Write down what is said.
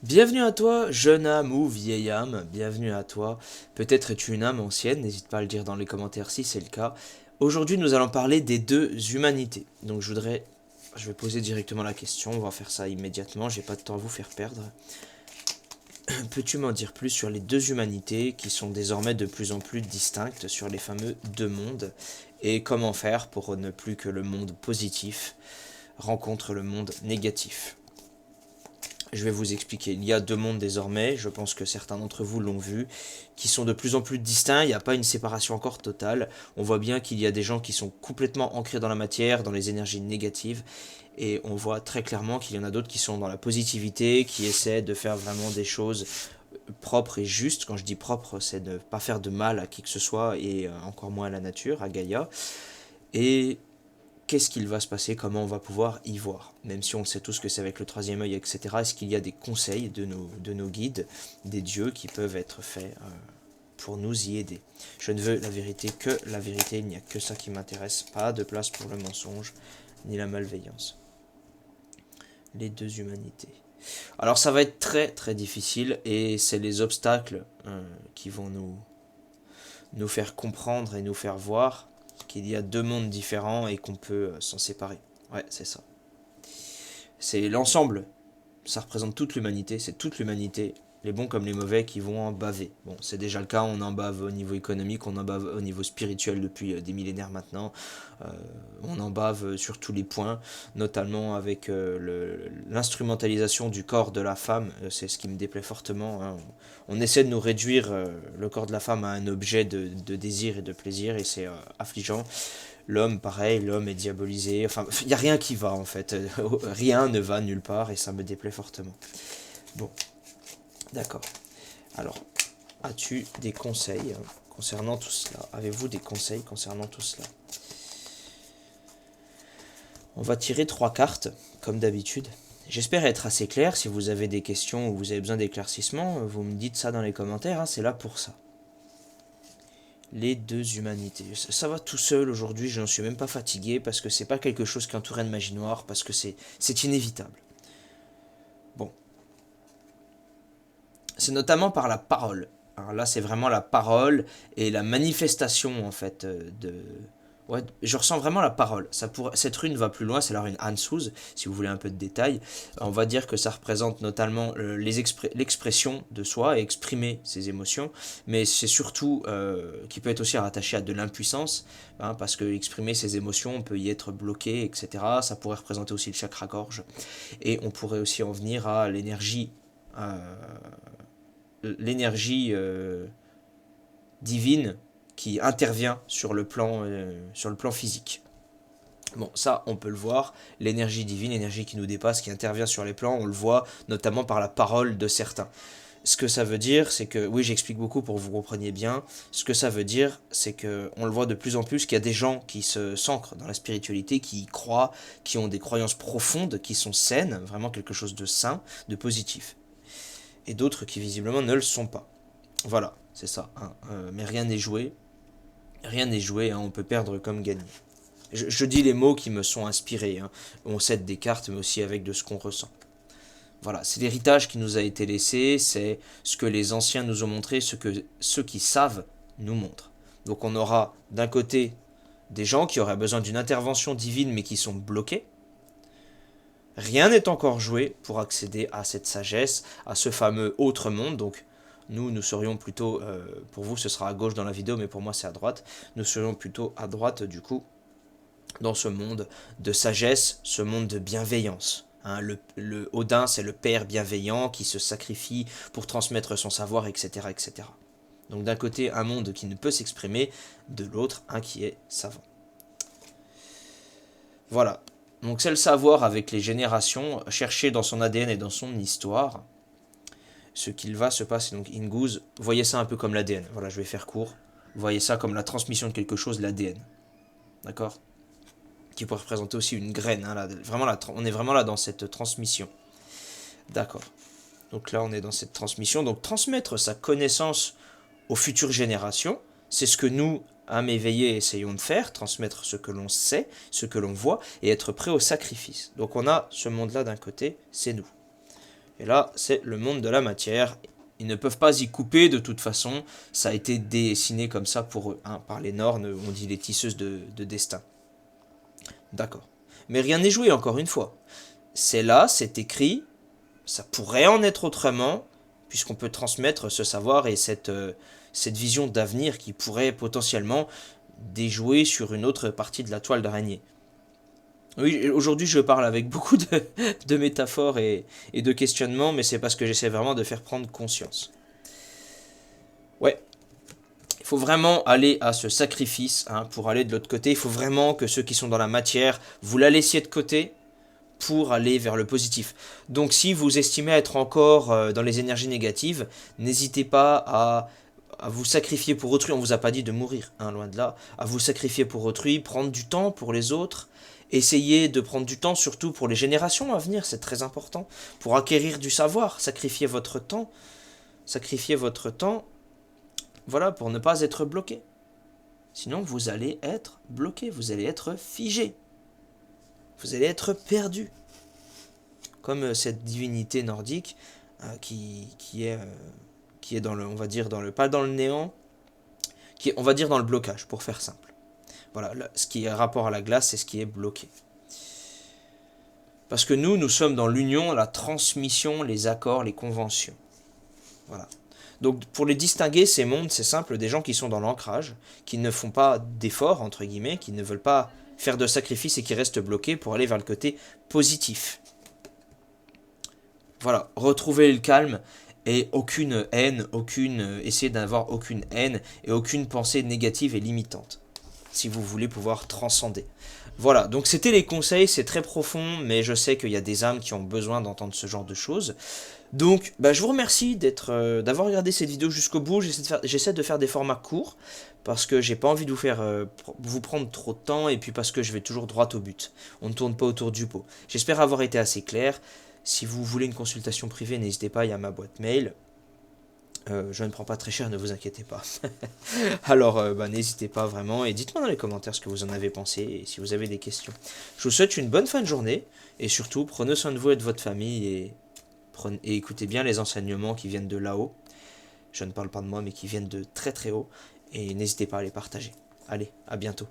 Bienvenue à toi, jeune âme ou vieille âme, bienvenue à toi. Peut-être es-tu une âme ancienne, n'hésite pas à le dire dans les commentaires si c'est le cas. Aujourd'hui, nous allons parler des deux humanités. Donc je vais poser directement la question, on va faire ça immédiatement, j'ai pas de temps à vous faire perdre. Peux-tu m'en dire plus sur les deux humanités qui sont désormais de plus en plus distinctes sur les fameux deux mondes et comment faire pour ne plus que le monde positif rencontre le monde négatif? Je vais vous expliquer. Il y a deux mondes désormais, je pense que certains d'entre vous l'ont vu, qui sont de plus en plus distincts, il n'y a pas une séparation encore totale. On voit bien qu'il y a des gens qui sont complètement ancrés dans la matière, dans les énergies négatives, et on voit très clairement qu'il y en a d'autres qui sont dans la positivité, qui essaient de faire vraiment des choses propres et justes. Quand je dis propre, c'est de ne pas faire de mal à qui que ce soit, et encore moins à la nature, à Gaïa. Et qu'est-ce qu'il va se passer, comment on va pouvoir y voir. Même si on sait tous que c'est avec le troisième œil, etc., est-ce qu'il y a des conseils de nos guides, des dieux qui peuvent être faits pour nous y aider? Je ne veux la vérité que la vérité, il n'y a que ça qui m'intéresse, pas de place pour le mensonge, ni la malveillance. Les deux humanités. Alors ça va être très très difficile, et c'est les obstacles qui vont nous faire comprendre et nous faire voir qu'il y a deux mondes différents et qu'on peut s'en séparer. Ouais, c'est ça. C'est l'ensemble. Ça représente toute l'humanité. C'est toute l'humanité, les bons comme les mauvais, qui vont en baver. Bon, c'est déjà le cas. On en bave au niveau économique, on en bave au niveau spirituel depuis des millénaires maintenant. Euh, on en bave sur tous les points, notamment avec l'instrumentalisation du corps de la femme. C'est ce qui me déplaît fortement, hein. On essaie de nous réduire le corps de la femme à un objet de désir et de plaisir, et c'est affligeant. L'homme, pareil, l'homme est diabolisé. Enfin, il n'y a rien qui va en fait. Rien ne va nulle part et ça me déplaît fortement. Bon, d'accord. Alors, as-tu des conseils concernant tout cela? Avez-vous des conseils concernant tout cela? On va tirer trois cartes, comme d'habitude. J'espère être assez clair. Si vous avez des questions ou vous avez besoin d'éclaircissement, vous me dites ça dans les commentaires, hein, c'est là pour ça. Les deux humanités. Ça va tout seul aujourd'hui, je n'en suis même pas fatigué parce que c'est pas quelque chose qui entourait de magie noire, parce que c'est inévitable. Bon, c'est notamment par la parole. Alors là, c'est vraiment la parole et la manifestation en fait de. Ouais, je ressens vraiment la parole. Cette rune va plus loin, c'est la rune Ansuz, si vous voulez un peu de détails. On va dire que ça représente notamment l'expression de soi et exprimer ses émotions, mais c'est surtout qui peut être aussi rattaché à de l'impuissance, hein, parce que exprimer ses émotions, on peut y être bloqué, etc. Ça pourrait représenter aussi le chakra-gorge, et on pourrait aussi en venir à euh, l'énergie divine qui intervient sur le plan physique. Bon, ça, on peut le voir, l'énergie divine, l'énergie qui nous dépasse, qui intervient sur les plans, on le voit notamment par la parole de certains. Ce que ça veut dire, c'est que, oui, j'explique beaucoup pour que vous compreniez bien, ce que ça veut dire, c'est que on le voit de plus en plus, qu'il y a des gens qui s'ancrent dans la spiritualité, qui y croient, qui ont des croyances profondes, qui sont saines, vraiment quelque chose de sain, de positif. Et d'autres qui visiblement ne le sont pas. Voilà, c'est ça, hein. Mais rien n'est joué, hein, on peut perdre comme gagner. Je dis les mots qui me sont inspirés, hein. On cède des cartes, mais aussi avec de ce qu'on ressent. Voilà, c'est l'héritage qui nous a été laissé, c'est ce que les anciens nous ont montré, ce que ceux qui savent nous montrent. Donc on aura d'un côté des gens qui auraient besoin d'une intervention divine mais qui sont bloqués. Rien n'est encore joué pour accéder à cette sagesse, à ce fameux autre monde. Donc nous serions plutôt, pour vous ce sera à gauche dans la vidéo, mais pour moi c'est à droite. Nous serions plutôt à droite du coup, dans ce monde de sagesse, ce monde de bienveillance. Hein, le Odin, c'est le père bienveillant qui se sacrifie pour transmettre son savoir, etc. etc. Donc d'un côté, un monde qui ne peut s'exprimer, de l'autre, un qui est savant. Voilà. Donc c'est le savoir avec les générations, chercher dans son ADN et dans son histoire ce qu'il va se passer. Donc Ingouz, voyez ça un peu comme l'ADN. Voilà, je vais faire court. Voyez ça comme la transmission de quelque chose, l'ADN. D'accord? Qui pourrait représenter aussi une graine, hein, là, vraiment là, on est vraiment là dans cette transmission. D'accord. Donc là, on est dans cette transmission. Donc transmettre sa connaissance aux futures générations, c'est ce que nous, âmes éveillées, essayons de faire, transmettre ce que l'on sait, ce que l'on voit, et être prêt au sacrifice. Donc on a ce monde-là d'un côté, c'est nous. Et là, c'est le monde de la matière. Ils ne peuvent pas y couper de toute façon. Ça a été dessiné comme ça pour eux, hein, par les Nornes, on dit les tisseuses de destin. D'accord. Mais rien n'est joué, encore une fois. C'est là, c'est écrit, ça pourrait en être autrement, puisqu'on peut transmettre ce savoir et cette vision d'avenir qui pourrait potentiellement déjouer sur une autre partie de la toile d'araignée. Oui, aujourd'hui je parle avec beaucoup de métaphores et de questionnements, mais c'est parce que j'essaie vraiment de faire prendre conscience. Ouais, il faut vraiment aller à ce sacrifice, hein, pour aller de l'autre côté. Il faut vraiment que ceux qui sont dans la matière, vous la laissiez de côté pour aller vers le positif. Donc si vous estimez être encore dans les énergies négatives, n'hésitez pas à vous sacrifier pour autrui. On ne vous a pas dit de mourir, hein, loin de là. À vous sacrifier pour autrui, prendre du temps pour les autres. Essayez de prendre du temps surtout pour les générations à venir, c'est très important. Pour acquérir du savoir, sacrifiez votre temps. Sacrifiez votre temps, voilà, pour ne pas être bloqué. Sinon, vous allez être bloqué, vous allez être figé. Vous allez être perdu. Comme cette divinité nordique qui est dans le, on va dire, pas dans le néant, qui est, on va dire, dans le blocage, pour faire simple. Voilà, ce qui est rapport à la glace, c'est ce qui est bloqué. Parce que nous sommes dans l'union, la transmission, les accords, les conventions. Voilà. Donc pour les distinguer, ces mondes, c'est simple, des gens qui sont dans l'ancrage, qui ne font pas d'efforts, entre guillemets, qui ne veulent pas faire de sacrifices et qui restent bloqués pour aller vers le côté positif. Voilà, retrouver le calme et aucune haine, essayer d'avoir aucune haine et aucune pensée négative et limitante, si vous voulez pouvoir transcender. Voilà, donc c'était les conseils, c'est très profond, mais je sais qu'il y a des âmes qui ont besoin d'entendre ce genre de choses. Donc, je vous remercie d'avoir regardé cette vidéo jusqu'au bout. J'essaie de faire des formats courts, parce que j'ai pas envie de vous prendre trop de temps, et puis parce que je vais toujours droit au but. On ne tourne pas autour du pot. J'espère avoir été assez clair. Si vous voulez une consultation privée, n'hésitez pas, il y a ma boîte mail. Je ne prends pas très cher, ne vous inquiétez pas. Alors, n'hésitez pas vraiment, et dites-moi dans les commentaires ce que vous en avez pensé, et si vous avez des questions. Je vous souhaite une bonne fin de journée, et surtout, prenez soin de vous et de votre famille, et écoutez bien les enseignements qui viennent de là-haut. Je ne parle pas de moi, mais qui viennent de très très haut, et n'hésitez pas à les partager. Allez, à bientôt.